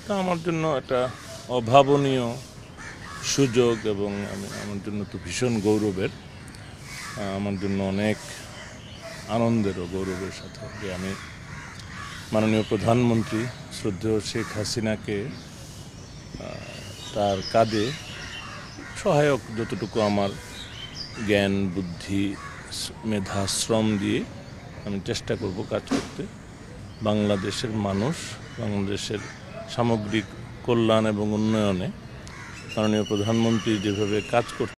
তা আমার জন্য একটা অভাবনীয় সুযোগ এবং আমার জন্য তো ভীষণ গৌরবের, আমার জন্য অনেক আনন্দের ও গৌরবের সাথে যে আমি মাননীয় প্রধানমন্ত্রী শ্রদ্ধেয় শেখ হাসিনাকে তার কাজে সহায়ক যতটুকু আমার জ্ঞান বুদ্ধি মেধা শ্রম দিয়ে আমি চেষ্টা করব কাজ করতে। বাংলাদেশের মানুষ, বাংলাদেশের সামগ্রিক কল্যাণ এবং উন্নয়নে মাননীয় প্রধানমন্ত্রী যেভাবে কাজ করতে